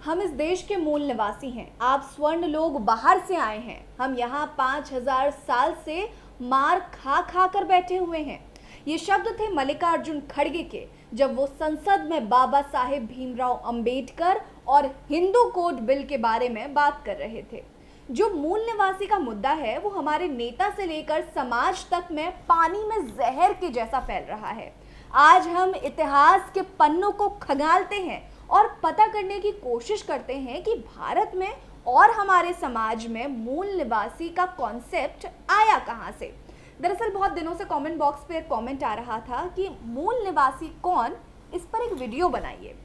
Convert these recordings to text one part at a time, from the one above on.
हम इस देश के मूल निवासी हैं। आप स्वर्ण लोग बाहर से आए हैं। हम यहाँ 5000 साल से मार खा खा कर बैठे हुए हैं। ये शब्द थे मल्लिकार्जुन खड़गे के, जब वो संसद में बाबा साहेब भीमराव अंबेडकर और हिंदू कोड बिल के बारे में बात कर रहे थे। जो मूल निवासी का मुद्दा है वो हमारे नेता से लेकर समाज तक में पानी में जहर के जैसा फैल रहा है। आज हम इतिहास के पन्नों को खंगालते हैं और पता करने की कोशिश करते हैं कि भारत में और हमारे समाज में मूल निवासी का कॉन्सेप्ट आया कहाँ से। दरअसल बहुत दिनों से कमेंट बॉक्स पे एक कमेंट आ रहा था कि मूल निवासी कौन, इस पर एक वीडियो बनाइए।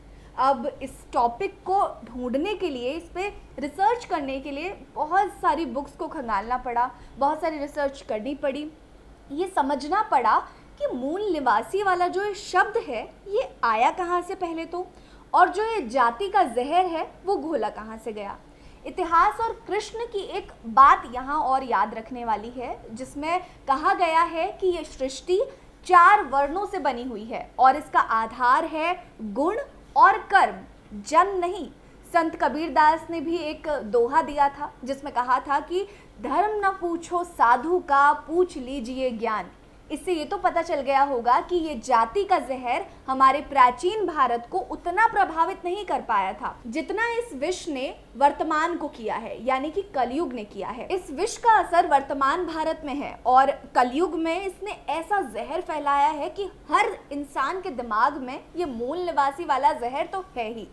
अब इस टॉपिक को ढूंढने के लिए, इस पे रिसर्च करने के लिए बहुत सारी बुक्स को खंगालना पड़ा, बहुत सारी रिसर्च करनी पड़ी। ये समझना पड़ा कि मूल निवासी वाला जो ये शब्द है ये आया कहाँ से पहले तो, और जो ये जाति का जहर है वो घोला कहाँ से गया। इतिहास और कृष्ण की एक बात यहाँ और याद रखने वाली है, जिसमें कहा गया है कि ये सृष्टि 4 वर्णों से बनी हुई है और इसका आधार है गुण और कर्म, जन्म नहीं। संत कबीरदास ने भी एक दोहा दिया था जिसमें कहा था कि धर्म न पूछो साधु का, पूछ लीजिए ज्ञान। इससे ये तो पता चल गया होगा कि ये जाति का जहर हमारे प्राचीन भारत को उतना प्रभावित नहीं कर पाया था जितना इस विष ने वर्तमान को किया है, यानी कि कलयुग ने किया है। इस विष का असर वर्तमान भारत में है और कलयुग में इसने ऐसा जहर फैलाया है कि हर इंसान के दिमाग में ये मूल निवासी वाला जहर तो है ही।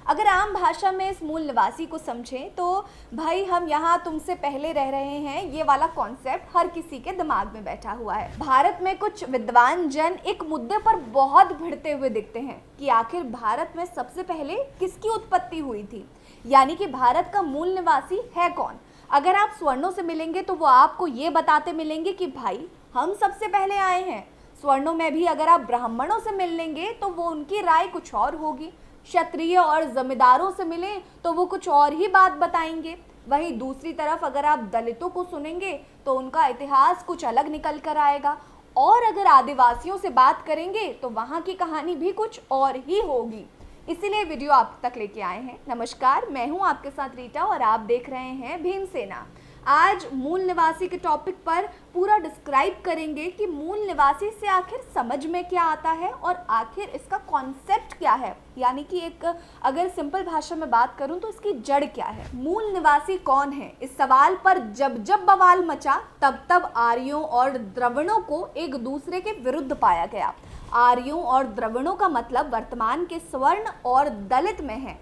अगर आम भाषा में इस मूल निवासी को समझें तो भाई हम यहाँ तुमसे पहले रह रहे हैं, ये वाला कॉन्सेप्ट हर किसी के दिमाग में बैठा हुआ है। भारत में कुछ विद्वान जन एक मुद्दे पर बहुत भिड़ते हुए दिखते हैं कि आखिर भारत में सबसे पहले किसकी उत्पत्ति हुई थी, यानी कि भारत का मूल निवासी है कौन। अगर आप स्वर्णों से मिलेंगे तो वो आपको ये बताते मिलेंगे कि भाई हम सबसे पहले आए हैं। स्वर्णों में भी अगर आप ब्राह्मणों से मिल लेंगे तो वो उनकी राय कुछ और होगी। क्षत्रिय और जमींदारों से मिलें तो वो कुछ और ही बात बताएंगे। वहीं दूसरी तरफ अगर आप दलितों को सुनेंगे तो उनका इतिहास कुछ अलग निकल कर आएगा, और अगर आदिवासियों से बात करेंगे तो वहाँ की कहानी भी कुछ और ही होगी। इसीलिए वीडियो आप तक लेके आए हैं। नमस्कार, मैं हूँ आपके साथ रीटा और आप देख रहे हैं भीमसेना। आज मूल निवासी के टॉपिक पर पूरा डिस्क्राइब करेंगे कि मूल निवासी से आखिर समझ में क्या आता है और आखिर इसका कॉन्सेप्ट क्या है, यानी कि एक अगर सिंपल भाषा में बात करूं तो इसकी जड़ क्या है। मूल निवासी कौन है, इस सवाल पर जब जब बवाल मचा तब तब आर्यों और द्रविड़ों को एक दूसरे के विरुद्ध पाया गया। आर्यों और द्रविड़ों का मतलब वर्तमान के स्वर्ण और दलित में है।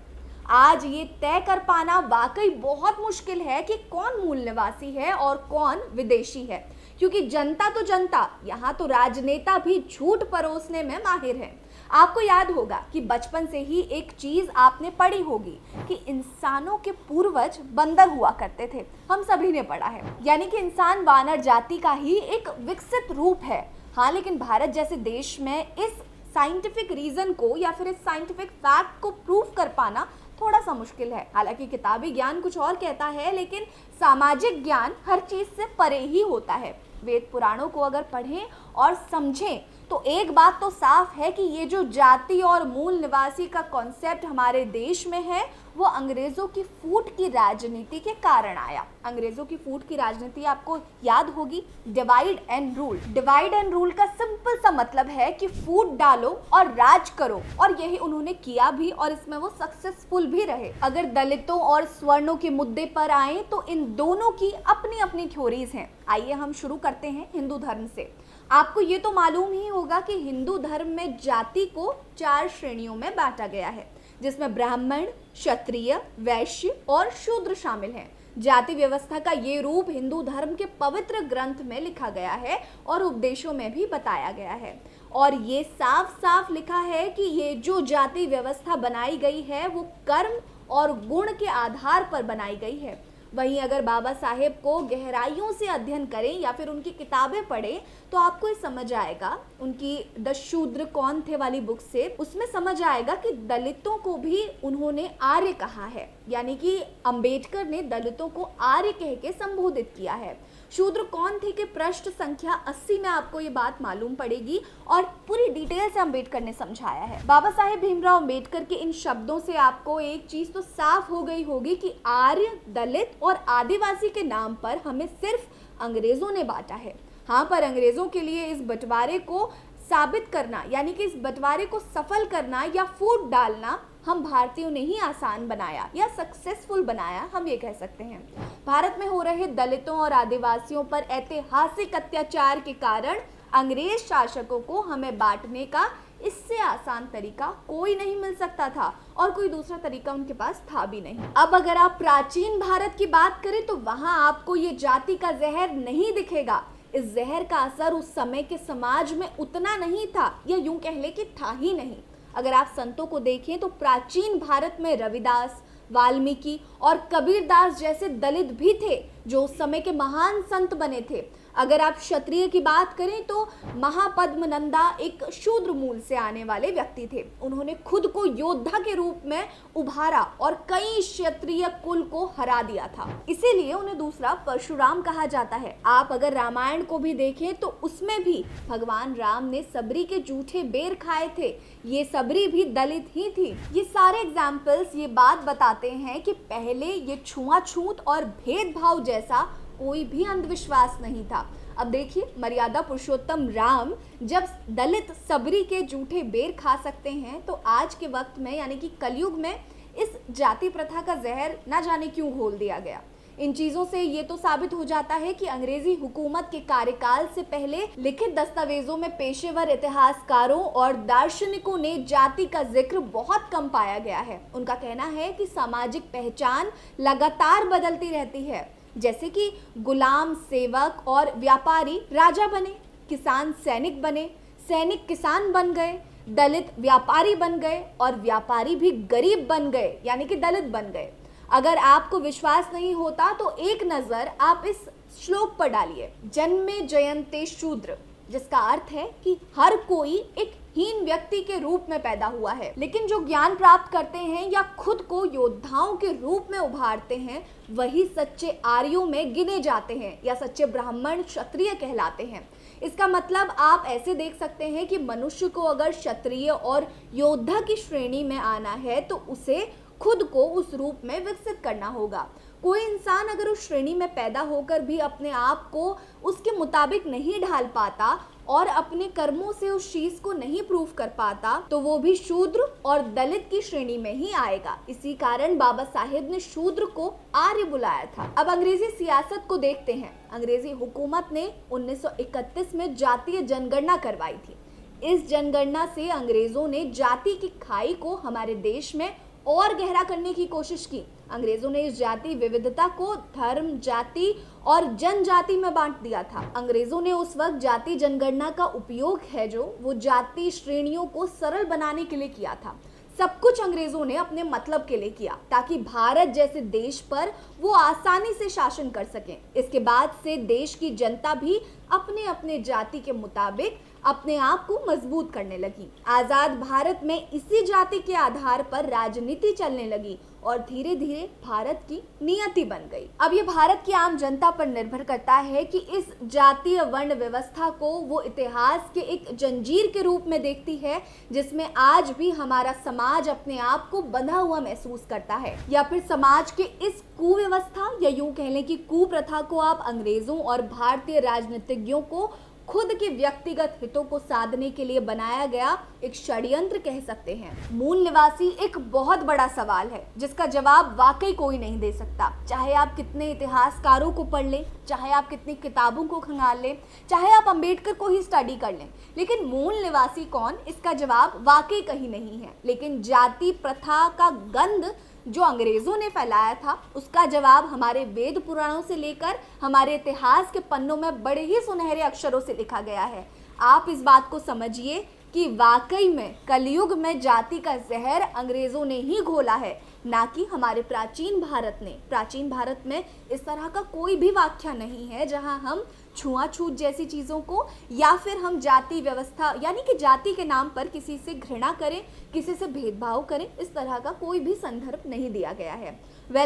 आज ये तय कर पाना वाकई बहुत मुश्किल है कि कौन मूल निवासी है और कौन विदेशी है, क्योंकि जनता तो जनता, यहाँ तो राजनेता भी झूठ परोसने में माहिर है। आपको याद होगा कि बचपन से ही एक चीज आपने पढ़ी होगी कि इंसानों के पूर्वज बंदर हुआ करते थे। हम सभी ने पढ़ा है, यानी कि इंसान वानर जाति का ही एक विकसित रूप है। हाँ, लेकिन भारत जैसे देश में इस साइंटिफिक रीजन को या फिर इस साइंटिफिक फैक्ट को प्रूव कर पाना थोड़ा सा मुश्किल है। हालांकि किताबी ज्ञान कुछ और कहता है, लेकिन सामाजिक ज्ञान हर चीज से परे ही होता है। वेद पुराणों को अगर पढ़ें और समझें तो एक बात तो साफ है कि ये जो जाति और मूल निवासी का कॉन्सेप्ट हमारे देश में है वो अंग्रेजों की फूट की राजनीति के कारण आया। अंग्रेजों की फूट की राजनीति आपको याद होगी, divide and rule. Divide and rule का सिंपल सा मतलब है कि फूट डालो और राज करो, और यही उन्होंने किया भी और इसमें वो सक्सेसफुल भी रहे। अगर दलितों और स्वर्णों के मुद्दे पर आए तो इन दोनों की अपनी अपनी थ्योरीज हैं। आइए हम शुरू करते हैं हिंदू धर्म से। आपको ये तो मालूम ही होगा कि हिंदू धर्म में जाति को 4 श्रेणियों में बांटा गया है, जिसमें ब्राह्मण, क्षत्रिय, वैश्य और शूद्र शामिल हैं। जाति व्यवस्था का ये रूप हिंदू धर्म के पवित्र ग्रंथ में लिखा गया है और उपदेशों में भी बताया गया है, और ये साफ साफ लिखा है कि ये जो जाति व्यवस्था बनाई गई है वो कर्म और गुण के आधार पर बनाई गई है। वहीं अगर बाबा साहेब को गहराइयों से अध्ययन करें या फिर उनकी किताबें पढ़ें तो आपको ये समझ आएगा, उनकी द शूद्र कौन थे वाली बुक से, उसमें समझ आएगा कि दलितों को भी उन्होंने आर्य कहा है, यानी कि अंबेडकर ने दलितों को आर्य कह के संबोधित किया है। शूद्र कौन थे कि पृष्ठ संख्या 80 में आपको ये बात मालूम पड़ेगी और पूरी डिटेल से अंबेडकर ने समझाया है। बाबा साहेब भीमराव अंबेडकर के इन शब्दों से आपको एक चीज तो साफ हो गई होगी कि आर्य, दलित और आदिवासी के नाम पर हमें सिर्फ अंग्रेजों ने बांटा है। हाँ, पर अंग्रेजों के लिए इस बंटवारे को साबित करना, यानी कि इस बंटवारे को सफल करना या फूट डालना हम भारतीयों ने ही आसान बनाया या सक्सेसफुल बनाया, हम ये कह सकते हैं। भारत में हो रहे दलितों और आदिवासियों पर ऐतिहासिक अत्याचार के कारण अंग्रेज शासकों को हमें बांटने का इससे आसान तरीका कोई नहीं मिल सकता था और कोई दूसरा तरीका उनके पास था भी नहीं। अब अगर आप प्राचीन भारत की बात करें तो वहां आपको ये जाति का जहर नहीं दिखेगा। इस जहर का असर उस समय के समाज में उतना नहीं था, या यूं कह ले कि था ही नहीं। अगर आप संतों को देखें तो प्राचीन भारत में रविदास, वाल्मीकि और कबीरदास जैसे दलित भी थे जो उस समय के महान संत बने थे। अगर आप क्षत्रिय की बात करें तो महापद्मनंदा एक शूद्र मूल से आने वाले व्यक्ति थे। उन्होंने खुद को योद्धा के रूप में उभारा और कई क्षत्रिय कुल को हरा दिया था, इसीलिए उन्हें दूसरा परशुराम कहा जाता है। आप अगर रामायण को भी देखें तो उसमें भी भगवान राम ने सबरी के जूठे बेर खाए थे, ये सबरी भी दलित ही थी। ये सारे एग्जाम्पल्स ये बात बताते हैं कि पहले ये छुआछूत और भेदभाव जैसा कोई भी अंधविश्वास नहीं था। अब देखिए, मर्यादा पुरुषोत्तम राम जब दलित सबरी के जूठे बेर खा सकते हैं तो आज के वक्त में, यानी कि कलयुग में, इस जाति प्रथा का जहर ना जाने क्यों घोल दिया गया। इन चीजों से ये तो साबित हो जाता है कि अंग्रेजी हुकूमत के कार्यकाल से पहले लिखित दस्तावेजों में पेशेवर इतिहासकारों और दार्शनिकों ने जाति का जिक्र बहुत कम पाया गया है। उनका कहना है कि सामाजिक पहचान लगातार बदलती रहती है, जैसे कि गुलाम सेवक और व्यापारी राजा बने, किसान सैनिक बने, सैनिक किसान बन गए, दलित व्यापारी बन गए और व्यापारी भी गरीब बन गए, यानी कि दलित बन गए। अगर आपको विश्वास नहीं होता तो एक नजर आप इस श्लोक पर डालिए, जन्मे जयन्ते शूद्र, जिसका अर्थ है कि हर कोई एक हीन व्यक्ति के रूप में पैदा हुआ है, लेकिन जो ज्ञान प्राप्त करते हैं या खुद को योद्धाओं के रूप में उभारते हैं वही सच्चे आर्यों में गिने जाते हैं या सच्चे ब्राह्मण क्षत्रिय कहलाते हैं। इसका मतलब आप ऐसे देख सकते हैं कि मनुष्य को अगर क्षत्रिय और योद्धा की श्रेणी में आना है तो उसे खुद को उस रूप में विकसित करना होगा। कोई इंसान अगर उस श्रेणी में पैदा होकर भी अपने आप को उसके मुताबिक नहीं ढाल पाता और अपने कर्मों से उस चीज को नहीं प्रूव कर पाता तो वो भी शूद्र और दलित की श्रेणी में ही आएगा। इसी कारण बाबा साहेब ने शूद्र को आर्य बुलाया था। अब अंग्रेजी सियासत को देखते हैं। अंग्रेजी हुकूमत ने 1931 में जातीय जनगणना करवाई थी। इस जनगणना से अंग्रेजों ने जाति की खाई को हमारे देश में और गहरा करने की कोशिश की। अंग्रेजों ने इस जाति विविधता को धर्म, जाति और जनजाति में बांट दिया था। अंग्रेजों ने उस वक्त जाति जनगणना का उपयोग है जो वो जाति श्रेणियों को सरल बनाने के लिए किया था। सब कुछ अंग्रेजों ने अपने मतलब के लिए किया ताकि भारत जैसे देश पर वो आसानी से शासन कर सकें। इसके बाद से देश की जनता भी अपने अपने जाति के मुताबिक अपने आप को मजबूत करने लगी। आजाद भारत में इसी जाति के आधार पर राजनीति चलने लगी और धीरे धीरे भारत की नियति बन गई। अब ये भारत की आम जनता पर निर्भर करता है कि इस जातीय वर्ण व्यवस्था को वो इतिहास के एक जंजीर के रूप में देखती है जिसमें आज भी हमारा समाज अपने आप को बंधा हुआ महसूस करता है, या फिर समाज के इस कुव्यवस्था या यूं कह लें कि कुप्रथा को आप अंग्रेजों और भारतीय राजनीतिज्ञों को खुद के व्यक्तिगत हितों को साधने के लिए बनाया गया एक षड्यंत्र कह सकते हैं। मूल निवासी एक बहुत बड़ा सवाल है जिसका जवाब वाकई कोई नहीं दे सकता। चाहे आप कितने इतिहासकारों को पढ़ लें, चाहे आप कितनी किताबों को खंगाल लें, चाहे आप अंबेडकर को ही स्टडी कर लें, लेकिन मूल निवासी कौन, इसका जवाब वाकई कहीं नहीं है। लेकिन जाति प्रथा का गंध जो अंग्रेजों ने फैलाया था उसका जवाब हमारे वेद पुराणों से लेकर हमारे इतिहास के पन्नों में बड़े ही सुनहरे अक्षरों से लिखा गया है। आप इस बात को समझिए कि वाकई में कलयुग में जाति का जहर अंग्रेजों ने ही घोला है, ना कि हमारे प्राचीन भारत ने। प्राचीन भारत में इस तरह का कोई भी वाक्य नहीं है जहां हम छुआछूत जैसी चीज़ों को या फिर हम जाति व्यवस्था यानी कि जाति के नाम पर किसी से घृणा करें, किसी से भेदभाव करें, इस तरह का कोई भी संदर्भ नहीं दिया गया है।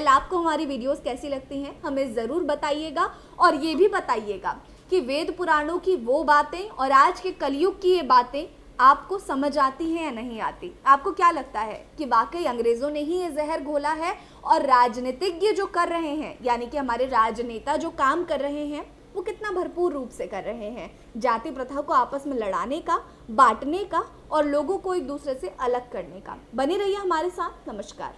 आपको हमारी वीडियोस कैसी लगती हैं हमें ज़रूर बताइएगा, और ये भी बताइएगा कि वेद पुराणों की वो बातें और आज के कलयुग की ये बातें आपको समझ आती हैं या नहीं आती। आपको क्या लगता है कि वाकई अंग्रेज़ों ने ही ये जहर घोला है, और राजनीतिज्ञ जो कर रहे हैं यानी कि हमारे राजनेता जो काम कर रहे हैं वो कितना भरपूर रूप से कर रहे हैं जाति प्रथा को आपस में लड़ाने का, बांटने का और लोगों को एक दूसरे से अलग करने का। बने रहिए हमारे साथ। नमस्कार।